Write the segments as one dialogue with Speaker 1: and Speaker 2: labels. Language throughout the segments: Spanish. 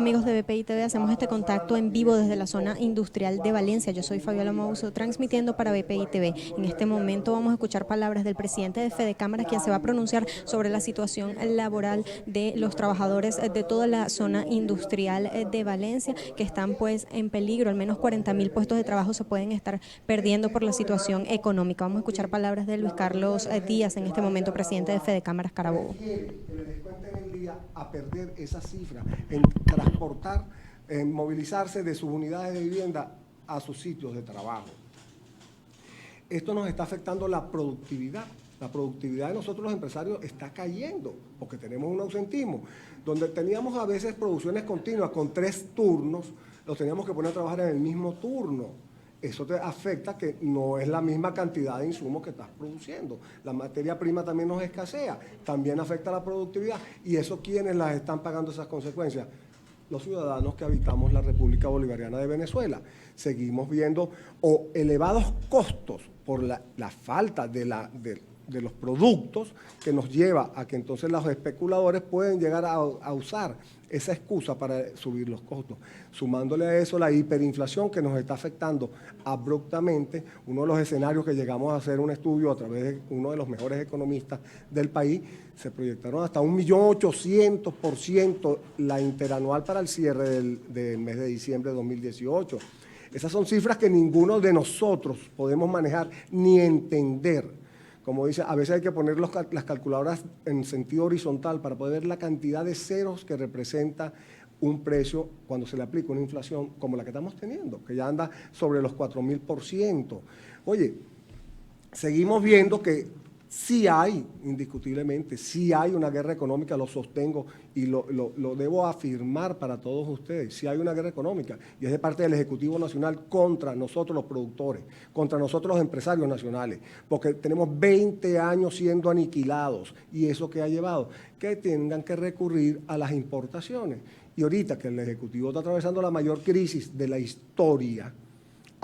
Speaker 1: Amigos de BPI TV, hacemos este contacto en vivo desde la zona industrial de Valencia. Yo soy Fabiola Mouso, transmitiendo para BPI TV. En este momento vamos a escuchar palabras del presidente de Fedecámaras, quien se va a pronunciar sobre la situación laboral de los trabajadores de toda la zona industrial de Valencia, que están pues en peligro. Al menos 40.000 puestos de trabajo se pueden estar perdiendo por la situación económica. Vamos a escuchar palabras de Luis Carlos Díaz, en este momento presidente de Fedecámaras Carabobo.
Speaker 2: Que le descuenten el día a perder esa cifra, en transportar, en movilizarse de sus unidades de vivienda a sus sitios de trabajo. Esto nos está afectando la productividad. La productividad de nosotros los empresarios está cayendo porque tenemos un ausentismo. Donde teníamos a veces producciones continuas con 3 turnos, los teníamos que poner a trabajar en el mismo turno. Eso te afecta que no es la misma cantidad de insumos que estás produciendo. La materia prima también nos escasea, también afecta la productividad. ¿Y eso quiénes las están pagando esas consecuencias? Los ciudadanos que habitamos la República Bolivariana de Venezuela. Seguimos viendo elevados costos por la falta de los productos, que nos lleva a que entonces los especuladores pueden llegar a usar esa excusa para subir los costos. Sumándole a eso la hiperinflación que nos está afectando abruptamente. Uno de los escenarios que llegamos a hacer un estudio a través de uno de los mejores economistas del país, se proyectaron hasta 1.800.000% la interanual para el cierre del mes de diciembre de 2018. Esas son cifras que ninguno de nosotros podemos manejar ni entender. Como dice, a veces hay que poner las calculadoras en sentido horizontal para poder ver la cantidad de ceros que representa un precio cuando se le aplica una inflación como la que estamos teniendo, que ya anda sobre los 4.000%. Oye, seguimos viendo que sí hay, indiscutiblemente, sí hay una guerra económica, lo sostengo y lo debo afirmar para todos ustedes. Sí hay una guerra económica y es de parte del Ejecutivo Nacional contra nosotros los productores, contra nosotros los empresarios nacionales, porque tenemos 20 años siendo aniquilados y eso que ha llevado que tengan que recurrir a las importaciones. Y ahorita que el Ejecutivo está atravesando la mayor crisis de la historia,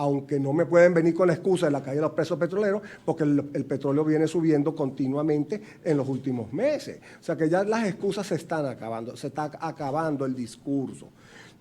Speaker 2: aunque no me pueden venir con la excusa de la caída de los precios petroleros, porque el petróleo viene subiendo continuamente en los últimos meses. O sea que ya las excusas se están acabando, se está acabando el discurso.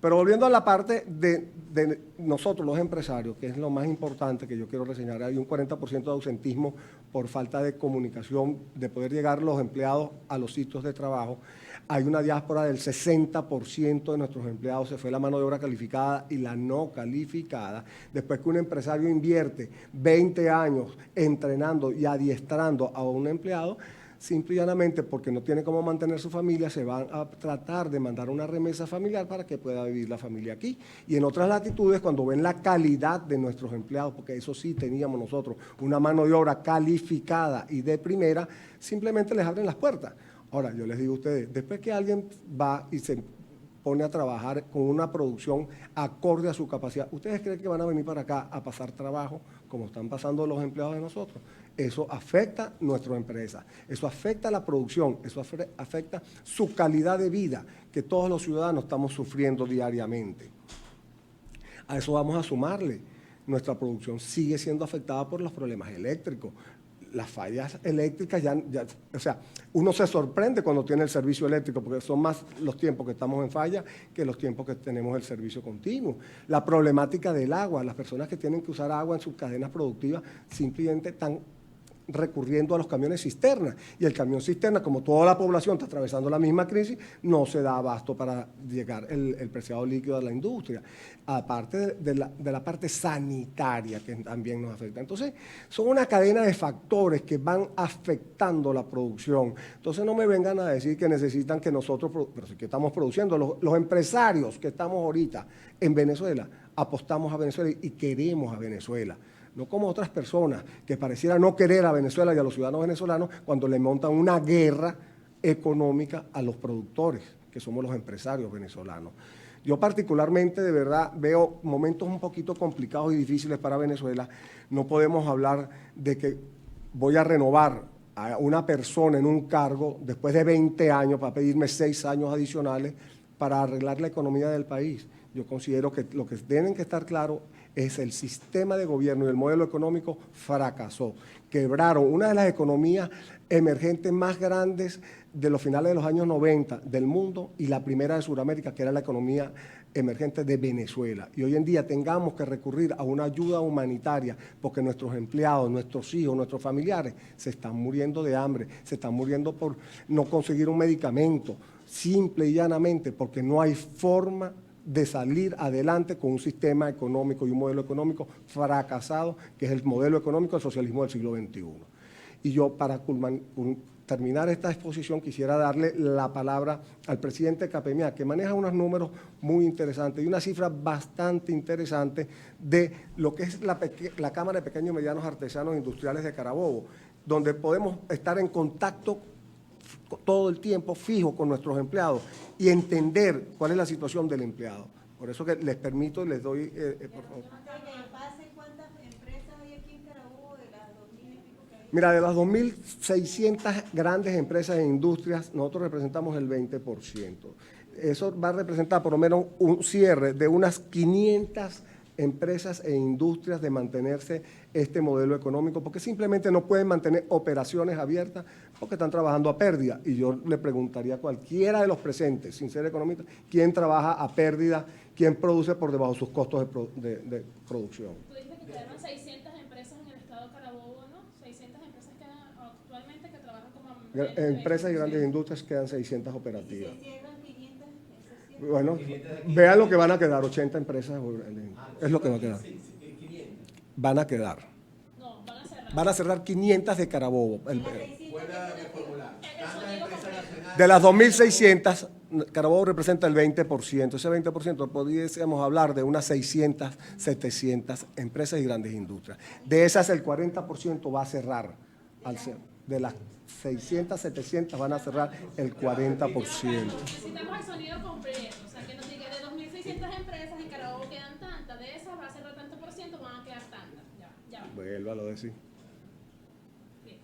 Speaker 2: Pero volviendo a la parte de nosotros los empresarios, que es lo más importante que yo quiero reseñar, hay un 40% de ausentismo por falta de comunicación, de poder llegar los empleados a los sitios de trabajo. Hay una diáspora del 60% de nuestros empleados, se fue la mano de obra calificada y la no calificada. Después que un empresario invierte 20 años entrenando y adiestrando a un empleado, simple y llanamente porque no tiene cómo mantener su familia, se van a tratar de mandar una remesa familiar para que pueda vivir la familia aquí. Y en otras latitudes, cuando ven la calidad de nuestros empleados, porque eso sí teníamos nosotros, una mano de obra calificada y de primera, simplemente les abren las puertas. Ahora, yo les digo a ustedes, después que alguien va y se pone a trabajar con una producción acorde a su capacidad, ¿ustedes creen que van a venir para acá a pasar trabajo como están pasando los empleados de nosotros? Eso afecta nuestra empresa, eso afecta la producción, eso afecta su calidad de vida que todos los ciudadanos estamos sufriendo diariamente. A eso vamos a sumarle, nuestra producción sigue siendo afectada por los problemas eléctricos. Las fallas eléctricas o sea, uno se sorprende cuando tiene el servicio eléctrico porque son más los tiempos que estamos en falla que los tiempos que tenemos el servicio continuo. La problemática del agua, las personas que tienen que usar agua en sus cadenas productivas simplemente están recurriendo a los camiones cisterna y el camión cisterna, como toda la población está atravesando la misma crisis, no se da abasto para llegar el preciado líquido a la industria, aparte de la parte sanitaria que también nos afecta. Entonces, son una cadena de factores que van afectando la producción. Entonces, no me vengan a decir que necesitan que nosotros, pero sí que estamos produciendo, los empresarios que estamos ahorita en Venezuela, apostamos a Venezuela y queremos a Venezuela. No como otras personas que pareciera no querer a Venezuela y a los ciudadanos venezolanos cuando le montan una guerra económica a los productores, que somos los empresarios venezolanos. Yo particularmente, de verdad, veo momentos un poquito complicados y difíciles para Venezuela. No podemos hablar de que voy a renovar a una persona en un cargo después de 20 años para pedirme 6 años adicionales para arreglar la economía del país. Yo considero que lo que tienen que estar claro es el sistema de gobierno y el modelo económico fracasó. Quebraron una de las economías emergentes más grandes de los finales de los años 90 del mundo y la primera de Sudamérica, que era la economía emergente de Venezuela. Y hoy en día tengamos que recurrir a una ayuda humanitaria porque nuestros empleados, nuestros hijos, nuestros familiares se están muriendo de hambre, se están muriendo por no conseguir un medicamento, simple y llanamente porque no hay forma de salir adelante con un sistema económico y un modelo económico fracasado, que es el modelo económico del socialismo del siglo XXI. Y yo, para terminar esta exposición, quisiera darle la palabra al presidente de CAPEMIA, que maneja unos números muy interesantes y una cifra bastante interesante de lo que es la Cámara de Pequeños y Medianos Artesanos Industriales de Carabobo, donde podemos estar en contacto todo el tiempo fijo con nuestros empleados y entender cuál es la situación del empleado. Por eso que les permito y les doy, por favor.
Speaker 3: ¿Cuántas empresas hay aquí en Carabobo de las 2.000 y pico que hay?
Speaker 2: Mira, de las 2.600 grandes empresas e industrias, nosotros representamos el 20%. Eso va a representar por lo menos un cierre de unas 500 empresas e industrias de mantenerse este modelo económico, porque simplemente no pueden mantener operaciones abiertas porque están trabajando a pérdida. Y yo le preguntaría a cualquiera de los presentes, sin ser economista, ¿quién trabaja a pérdida? ¿Quién produce por debajo de sus costos de producción?
Speaker 4: Tú dices que quedaron 600 empresas en el estado de Carabobo, ¿no? 600 empresas quedan actualmente que trabajan como...
Speaker 2: Empresas y grandes industrias quedan 600 operativas.
Speaker 3: ¿Y se cierran 500? ¿Eso sí?
Speaker 2: Bueno, vean lo que van a quedar, 80 empresas, es lo que va a quedar. Van a quedar.
Speaker 4: No, van a cerrar.
Speaker 2: Van a cerrar 500 de Carabobo.
Speaker 5: Fuera de formular. ¿Cuántas empresas nacionales?
Speaker 2: De las 2.600, Carabobo representa el 20%. Ese 20% podríamos hablar de unas 600, 700 empresas y grandes industrias. De esas, el 40% va a cerrar. De las 600, 700 van a cerrar el 40%.
Speaker 4: Necesitamos el sonido completo. O sea, que nos diga de 2.600 empresas en Carabobo quedan tantas. De esas va a cerrar tanto por ciento, van a quedar tantas. Ya.
Speaker 2: Vuélvalo a decir.
Speaker 4: Bien.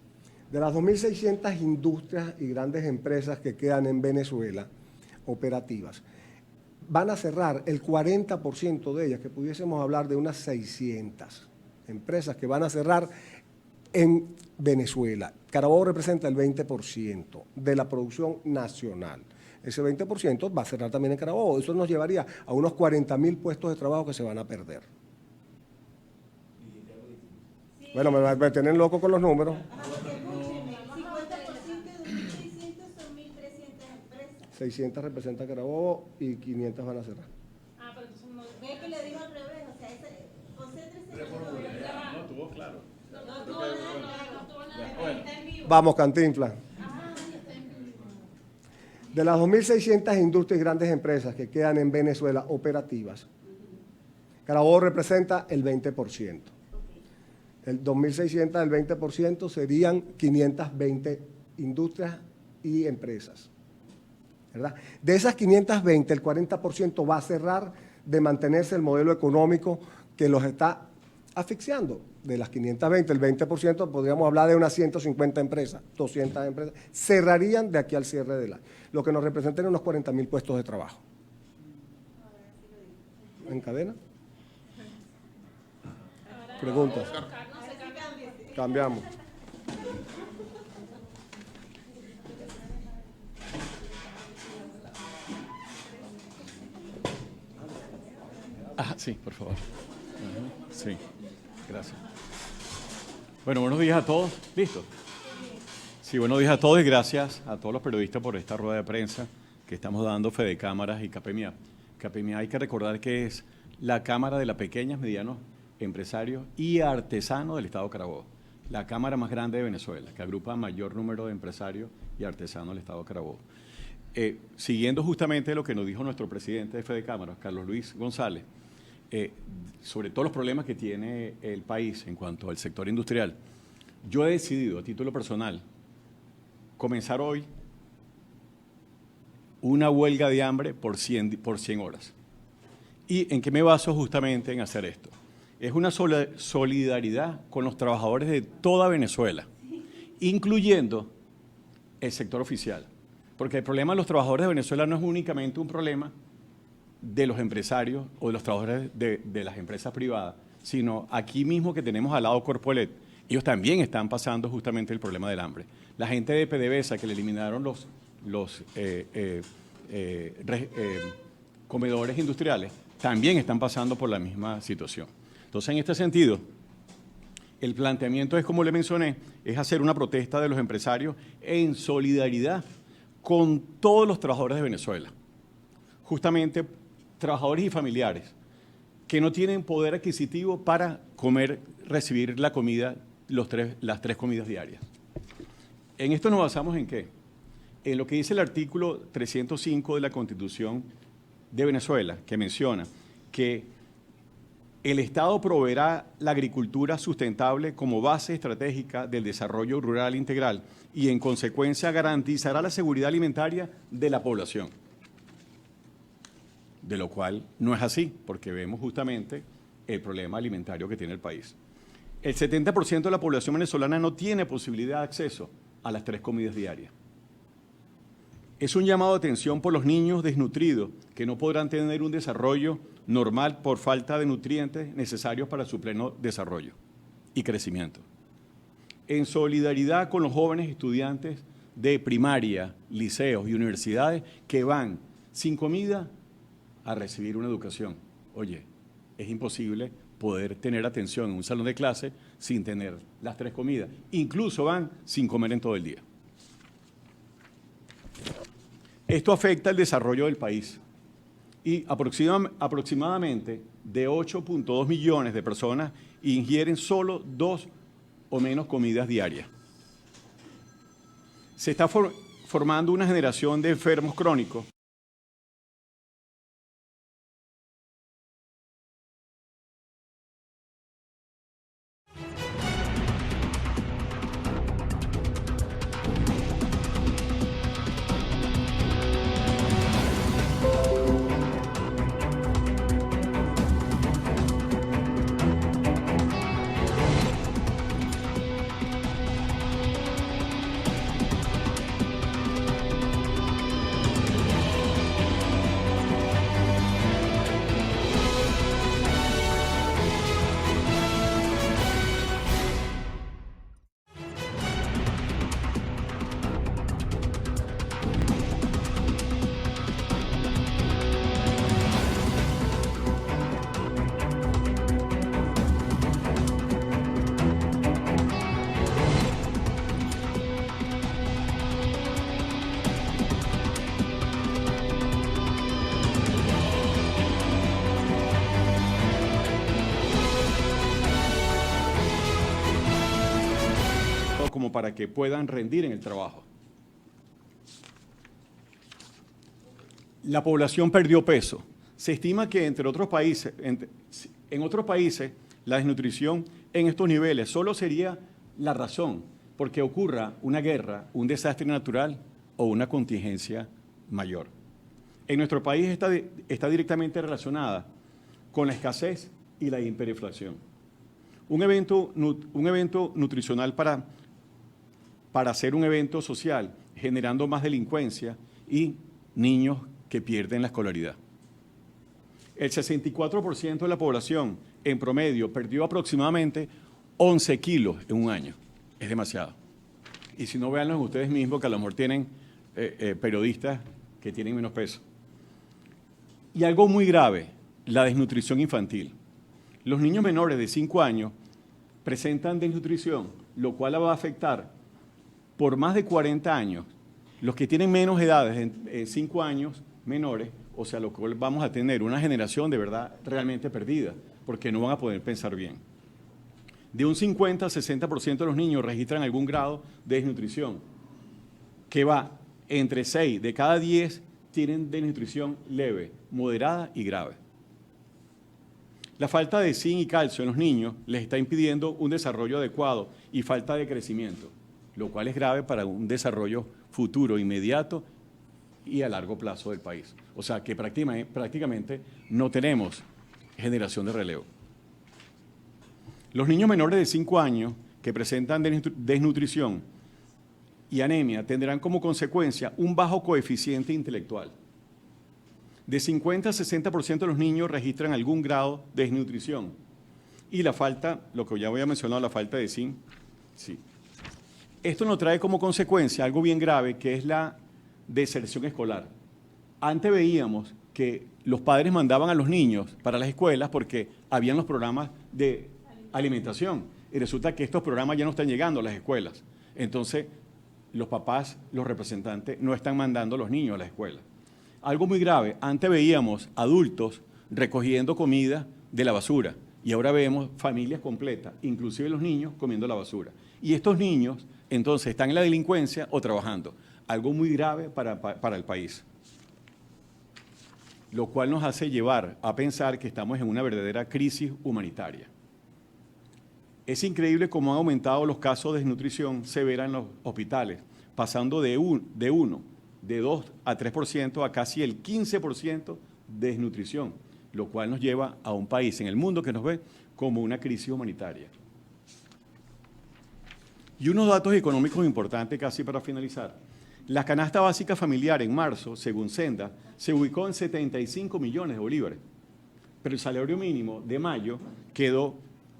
Speaker 2: De las 2.600 industrias y grandes empresas que quedan en Venezuela, operativas, van a cerrar el 40% de ellas, que pudiésemos hablar de unas 600 empresas que van a cerrar en Venezuela. Carabobo representa el 20% de la producción nacional. Ese 20% va a cerrar también en Carabobo. Eso nos llevaría a unos 40.000 puestos de trabajo que se van a perder. Bueno, me tienen loco con los números.
Speaker 3: Porque escúcheme, 50% de 1.600 son 1.300 empresas.
Speaker 2: 600 representan Carabobo y 500 van a cerrar.
Speaker 4: Ah, pero entonces no...
Speaker 3: Ve que le digo al revés, o sea, concéntrese.
Speaker 5: No estuvo claro.
Speaker 4: No tuvo nada.
Speaker 5: Bueno.
Speaker 3: Está en vivo.
Speaker 2: Vamos, Cantinflas.
Speaker 4: Ah, ya está en vivo.
Speaker 2: De las 2.600 industrias y grandes empresas que quedan en Venezuela operativas, Carabobo representa el 20%. El 2.600 del 20% serían 520 industrias y empresas, ¿verdad? De esas 520, el 40% va a cerrar de mantenerse el modelo económico que los está asfixiando. De las 520, el 20%, podríamos hablar de unas 150 empresas, 200 empresas, cerrarían de aquí al cierre del año, lo que nos representaría unos 40.000 puestos de trabajo. ¿En cadena? Preguntas. Cambiamos.
Speaker 6: Sí, por favor. Sí, gracias. Bueno, buenos días a todos. ¿Listo? Sí, buenos días a todos y gracias a todos los periodistas por esta rueda de prensa que estamos dando Fede Cámaras y CAPEMIA. CAPEMIA hay que recordar que es la Cámara de los Pequeños, Medianos Empresarios y Artesanos del Estado de Carabobo. La cámara más grande de Venezuela, que agrupa mayor número de empresarios y artesanos del Estado de Carabobo. Siguiendo justamente lo que nos dijo nuestro presidente de Fede Cámaras, Carlos Luis González, sobre todos los problemas que tiene el país en cuanto al sector industrial, yo he decidido a título personal comenzar hoy una huelga de hambre por 100 horas. ¿Y en qué me baso justamente en hacer esto? Es una solidaridad con los trabajadores de toda Venezuela, incluyendo el sector oficial. Porque el problema de los trabajadores de Venezuela no es únicamente un problema de los empresarios o de los trabajadores de las empresas privadas, sino aquí mismo que tenemos al lado Corpoelec, ellos también están pasando justamente el problema del hambre. La gente de PDVSA que le eliminaron los comedores industriales también están pasando por la misma situación. Entonces, en este sentido, el planteamiento es, como le mencioné, es hacer una protesta de los empresarios en solidaridad con todos los trabajadores de Venezuela. Justamente trabajadores y familiares que no tienen poder adquisitivo para comer, recibir la comida, las 3 comidas diarias. En esto nos basamos ¿en qué? En lo que dice el artículo 305 de la Constitución de Venezuela, que menciona que el Estado proveerá la agricultura sustentable como base estratégica del desarrollo rural integral y, en consecuencia, garantizará la seguridad alimentaria de la población. De lo cual no es así, porque vemos justamente el problema alimentario que tiene el país. El 70% de la población venezolana no tiene posibilidad de acceso a las 3 comidas diarias. Es un llamado de atención por los niños desnutridos que no podrán tener un desarrollo normal por falta de nutrientes necesarios para su pleno desarrollo y crecimiento. En solidaridad con los jóvenes estudiantes de primaria, liceos y universidades que van sin comida a recibir una educación. Oye, es imposible poder tener atención en un salón de clase sin tener las 3 comidas. Incluso van sin comer en todo el día. Esto afecta el desarrollo del país y aproximadamente de 8.2 millones de personas ingieren solo 2 o menos comidas diarias. Se está formando una generación de enfermos crónicos . Como para que puedan rendir en el trabajo. La población perdió peso. Se estima que en otros países la desnutrición en estos niveles solo sería la razón porque ocurra una guerra, un desastre natural o una contingencia mayor. En nuestro país está directamente relacionada con la escasez y la hiperinflación. Un evento nutricional para hacer un evento social, generando más delincuencia y niños que pierden la escolaridad. El 64% de la población, en promedio, perdió aproximadamente 11 kilos en un año. Es demasiado. Y si no, véanlo ustedes mismos, que a lo mejor tienen periodistas que tienen menos peso. Y algo muy grave, la desnutrición infantil. Los niños menores de 5 años presentan desnutrición, lo cual va a afectar por más de 40 años, los que tienen menos edades, 5 años menores, o sea, lo cual vamos a tener una generación de verdad realmente perdida, porque no van a poder pensar bien. De un 50 a 60% de los niños registran algún grado de desnutrición, que va entre 6 de cada 10 tienen desnutrición leve, moderada y grave. La falta de zinc y calcio en los niños les está impidiendo un desarrollo adecuado y falta de crecimiento, lo cual es grave para un desarrollo futuro, inmediato y a largo plazo del país. O sea que prácticamente no tenemos generación de relevo. Los niños menores de 5 años que presentan desnutrición y anemia tendrán como consecuencia un bajo coeficiente intelectual. De 50 a 60% de los niños registran algún grado de desnutrición. Y la falta, lo que ya había mencionado, la falta de zinc, sí. Esto nos trae como consecuencia algo bien grave, que es la deserción escolar. Antes veíamos que los padres mandaban a los niños para las escuelas porque habían los programas de alimentación. Y resulta que estos programas ya no están llegando a las escuelas. Entonces, los papás, los representantes, no están mandando a los niños a la escuela. Algo muy grave, antes veíamos adultos recogiendo comida de la basura y ahora vemos familias completas, inclusive los niños, comiendo la basura. Y estos niños, entonces, están en la delincuencia o trabajando. Algo muy grave para el país. Lo cual nos hace llevar a pensar que estamos en una verdadera crisis humanitaria. Es increíble cómo han aumentado los casos de desnutrición severa en los hospitales, pasando de 2 a 3% a casi el 15% de desnutrición, lo cual nos lleva a un país en el mundo que nos ve como una crisis humanitaria. Y unos datos económicos importantes casi para finalizar. La canasta básica familiar en marzo, según Senda, se ubicó en 75 millones de bolívares, pero el salario mínimo de mayo quedó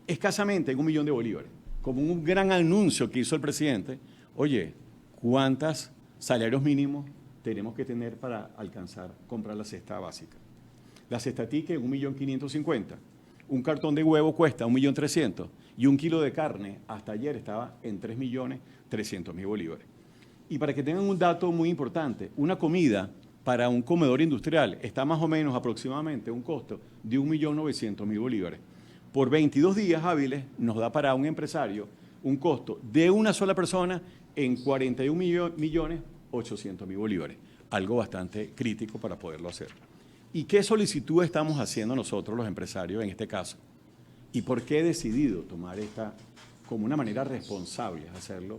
Speaker 6: escasamente en 1 millón de bolívares. Como un gran anuncio que hizo el presidente, oye, ¿cuántos salarios mínimos tenemos que tener para alcanzar comprar la cesta básica? La cesta ticket en 1.550.000. Un cartón de huevo cuesta 1.300.000 y un kilo de carne hasta ayer estaba en 3.300.000 bolívares. Y para que tengan un dato muy importante, una comida para un comedor industrial está más o menos aproximadamente un costo de 1.900.000 bolívares. Por 22 días hábiles nos da para un empresario un costo de una sola persona en 41.800.000 bolívares. Algo bastante crítico para poderlo hacer. ¿Y qué solicitud estamos haciendo nosotros los empresarios en este caso? ¿Y por qué he decidido tomar esta como una manera responsable, hacerlo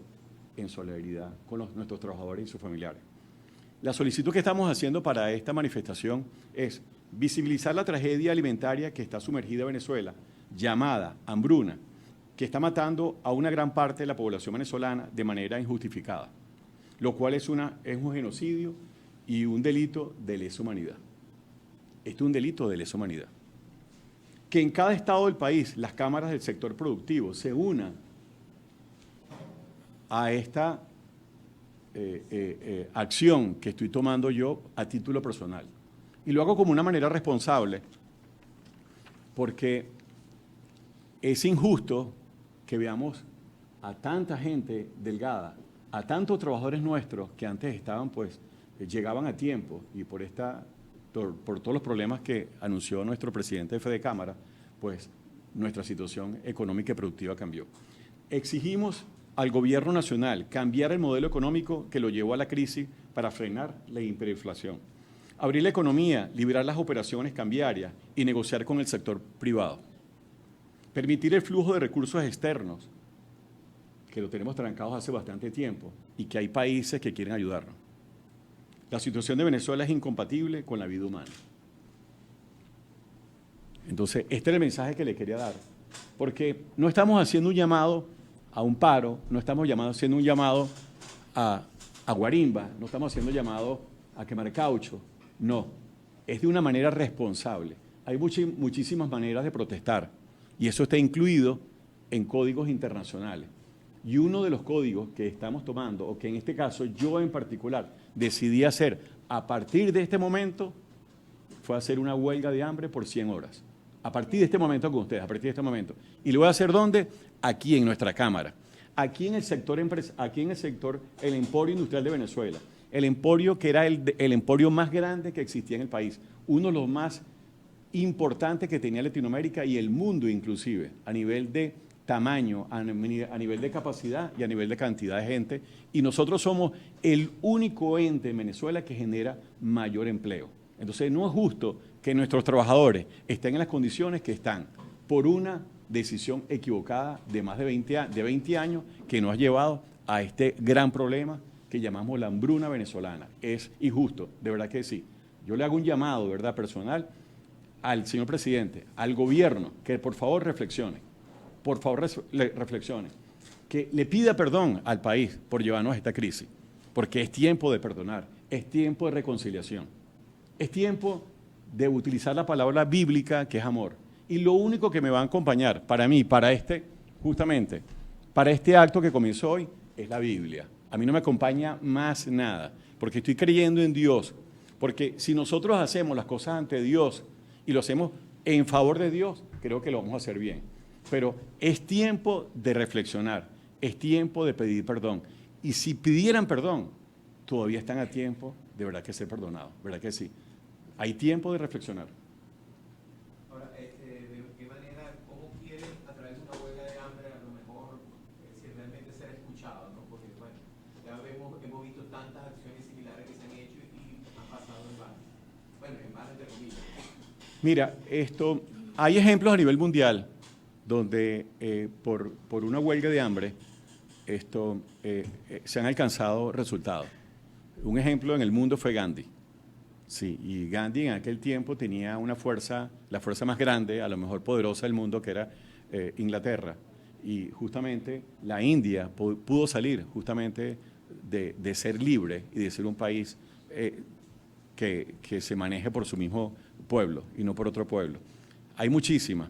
Speaker 6: en solidaridad con nuestros trabajadores y sus familiares? La solicitud que estamos haciendo para esta manifestación es visibilizar la tragedia alimentaria que está sumergida en Venezuela, llamada hambruna, que está matando a una gran parte de la población venezolana de manera injustificada, lo cual es un genocidio y un delito de lesa humanidad. Esto es un delito de lesa humanidad. Que en cada estado del país las cámaras del sector productivo se unan a esta acción que estoy tomando yo a título personal. Y lo hago como una manera responsable, porque es injusto que veamos a tanta gente delgada, a tantos trabajadores nuestros que antes estaban, pues, llegaban a tiempo y por todos los problemas que anunció nuestro presidente de Fedecámara, pues nuestra situación económica y productiva cambió. Exigimos al gobierno nacional cambiar el modelo económico que lo llevó a la crisis para frenar la hiperinflación, abrir la economía, liberar las operaciones cambiarias y negociar con el sector privado, permitir el flujo de recursos externos, que lo tenemos trancados hace bastante tiempo y que hay países que quieren ayudarnos. La situación de Venezuela es incompatible con la vida humana. Entonces, este es el mensaje que le quería dar, porque no estamos haciendo un llamado a un paro, no estamos haciendo un llamado a guarimba, no estamos haciendo un llamado a quemar caucho, no, es de una manera responsable. Hay muchísimas maneras de protestar y eso está incluido en códigos internacionales. Y uno de los códigos que estamos tomando, o que en este caso yo en particular decidí hacer a partir de este momento, fue hacer una huelga de hambre por 100 horas. A partir de este momento con ustedes, a partir de este momento. ¿Y lo voy a hacer dónde? Aquí en nuestra Cámara. Aquí en el sector, el Emporio Industrial de Venezuela. El Emporio que era el emporio más grande que existía en el país. Uno de los más importantes que tenía Latinoamérica y el mundo inclusive, a nivel de tamaño, a nivel de capacidad y a nivel de cantidad de gente. Y nosotros somos el único ente en Venezuela que genera mayor empleo. Entonces no es justo que nuestros trabajadores estén en las condiciones que están por una decisión equivocada de más de 20 años que nos ha llevado a este gran problema que llamamos la hambruna venezolana. Es injusto, de verdad que sí. Yo le hago un llamado, ¿verdad?, personal al señor presidente, al gobierno, que por favor reflexione. Por favor, reflexione. que le pida perdón al país por llevarnos a esta crisis, porque es tiempo de perdonar, es tiempo de reconciliación, es tiempo de utilizar la palabra bíblica que es amor. Y lo único que me va a acompañar para mí, justamente, para este acto que comenzó hoy, es la Biblia. A mí no me acompaña más nada, porque estoy creyendo en Dios. Porque si nosotros hacemos las cosas ante Dios y lo hacemos en favor de Dios, creo que lo vamos a hacer bien. Pero es tiempo de reflexionar, es tiempo de pedir perdón. Y si pidieran perdón, todavía están a tiempo de verdad que ser perdonados, ¿verdad que sí? Hay tiempo de reflexionar.
Speaker 5: Ahora, ¿de qué manera, cómo quieren a través de una huelga de hambre a lo mejor si realmente ser escuchados, ¿no? Porque, bueno, ya hemos visto tantas acciones similares que se han hecho y han pasado en vano. Bueno, en vano entre comillas.
Speaker 6: Mira, hay ejemplos a nivel mundial donde por una huelga de hambre se han alcanzado resultados. Un ejemplo en el mundo fue Gandhi. Sí, y Gandhi en aquel tiempo tenía una fuerza, la fuerza más grande, a lo mejor poderosa del mundo, que era Inglaterra. Y justamente la India pudo salir justamente de ser libre y de ser un país que se maneje por su mismo pueblo y no por otro pueblo. Hay muchísimas.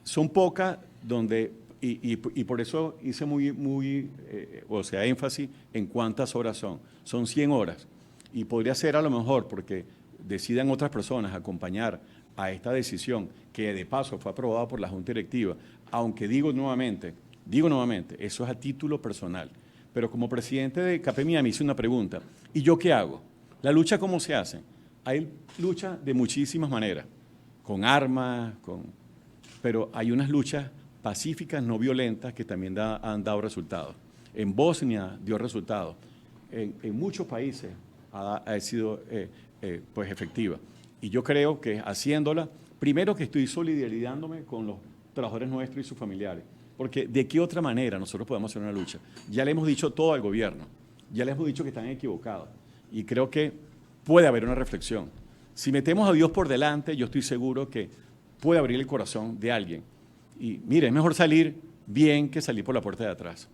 Speaker 6: Son pocas donde, y por eso hice énfasis en cuántas horas son. Son 100 horas. Y podría ser a lo mejor porque decidan otras personas acompañar a esta decisión, que de paso fue aprobada por la Junta Directiva, aunque digo nuevamente, eso es a título personal. Pero como presidente de CAPEMIA me hice una pregunta, ¿y yo qué hago? ¿La lucha cómo se hace? Hay lucha de muchísimas maneras, con armas, pero hay unas luchas pacíficas, no violentas, que también han dado resultados. En Bosnia dio resultados. En muchos países ha sido pues efectiva. Y yo creo que haciéndola, primero que estoy solidarizándome con los trabajadores nuestros y sus familiares, porque de qué otra manera nosotros podemos hacer una lucha. Ya le hemos dicho todo al gobierno, ya le hemos dicho que están equivocados, y creo que puede haber una reflexión. Si metemos a Dios por delante, yo estoy seguro que puede abrir el corazón de alguien. Y mire, es mejor salir bien que salir por la puerta de atrás.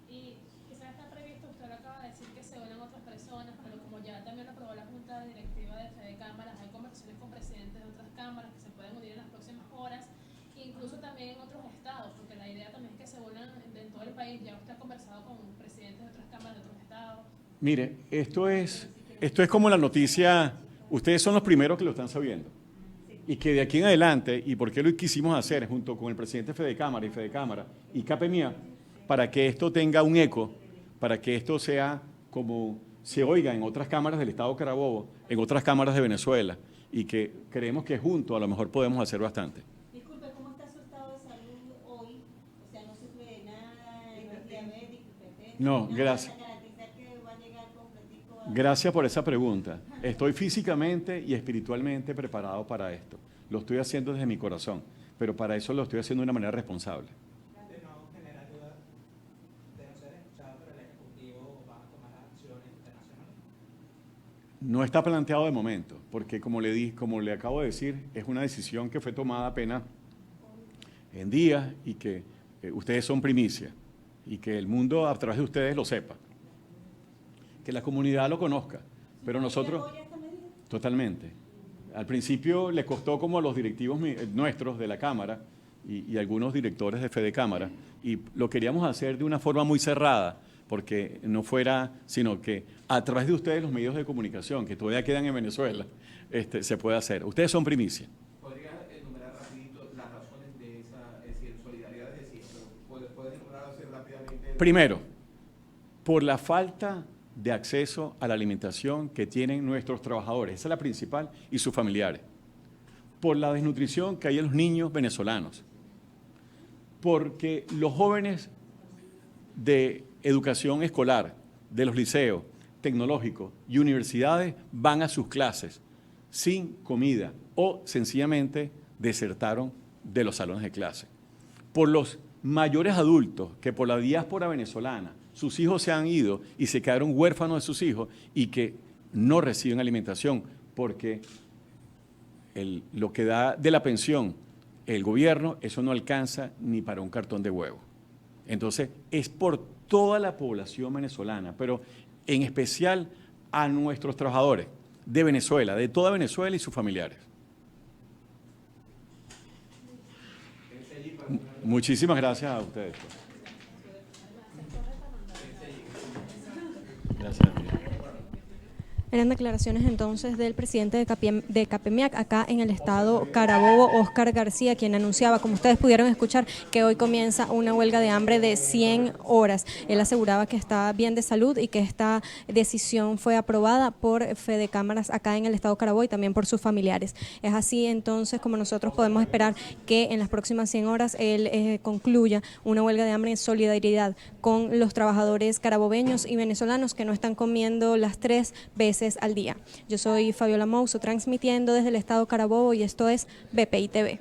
Speaker 4: Y quizás está previsto, usted lo acaba de decir, que se unan otras personas, pero como ya también aprobó la Junta Directiva de Fede Cámaras, hay conversaciones con presidentes de otras cámaras que se pueden unir en las próximas horas, incluso también en otros estados, porque la idea también es que se unan en todo el país. Ya usted ha conversado con presidentes de otras cámaras de otros estados.
Speaker 6: Mire, esto es como la noticia, ustedes son los primeros que lo están sabiendo. Y que de aquí en adelante, y por qué lo quisimos hacer junto con el presidente de Fedecámara y CAPEMIA, para que esto tenga un eco, para que esto sea como se oiga en otras cámaras del Estado Carabobo, en otras cámaras de Venezuela, y que creemos que juntos a lo mejor podemos hacer bastante.
Speaker 3: Disculpe, ¿cómo está su estado de salud hoy? O sea, ¿no sufre de nada? ¿No es diabético, hipertenso?
Speaker 6: No,
Speaker 3: Nada
Speaker 6: gracias.
Speaker 3: para garantizar que va a llegar completico a...
Speaker 6: Gracias por esa pregunta. Estoy físicamente y espiritualmente preparado para esto. Lo estoy haciendo desde mi corazón, pero para eso lo estoy haciendo de una manera responsable.
Speaker 7: De no generar duda de no ser escuchado por el Ejecutivo, ¿van a tomar acciones internacionales?
Speaker 6: No está planteado de momento, porque como le acabo de decir, es una decisión que fue tomada apenas en días y que ustedes son primicia y que el mundo a través de ustedes lo sepa, que la comunidad lo conozca, pero nosotros totalmente. Al principio le costó como a los directivos nuestros de la Cámara y algunos directores de Fedecámara, y lo queríamos hacer de una forma muy cerrada, porque no fuera, sino que a través de ustedes, los medios de comunicación, que todavía quedan en Venezuela, se puede hacer. Ustedes son primicia.
Speaker 5: ¿Podrías enumerar rapidito las razones de esa, es decir, solidaridad, es decir, pero puedes enumerar así rápidamente?
Speaker 6: Primero, por la falta de acceso a la alimentación que tienen nuestros trabajadores, esa es la principal, y sus familiares. Por la desnutrición que hay en los niños venezolanos. Porque los jóvenes de educación escolar, de los liceos, tecnológicos y universidades van a sus clases sin comida o sencillamente desertaron de los salones de clase. Por los mayores adultos que por la diáspora venezolana sus hijos se han ido y se quedaron huérfanos de sus hijos y que no reciben alimentación porque lo que da de la pensión el gobierno, eso no alcanza ni para un cartón de huevo. Entonces, es por toda la población venezolana, pero en especial a nuestros trabajadores de Venezuela, de toda Venezuela y sus familiares. Muchísimas gracias a ustedes. Gracias.
Speaker 1: Eran declaraciones entonces del presidente de CAPEMIAC acá en el estado Carabobo, Óscar García, quien anunciaba, como ustedes pudieron escuchar, que hoy comienza una huelga de hambre de 100 horas. Él aseguraba que está bien de salud y que esta decisión fue aprobada por Fedecámaras acá en el estado Carabobo y también por sus familiares. Es así entonces como nosotros podemos esperar que en las próximas 100 horas él concluya una huelga de hambre en solidaridad con los trabajadores carabobeños y venezolanos que no están comiendo las 3 veces al día. Yo soy Fabiola Mouso, transmitiendo desde el estado Carabobo y esto es BPI TV.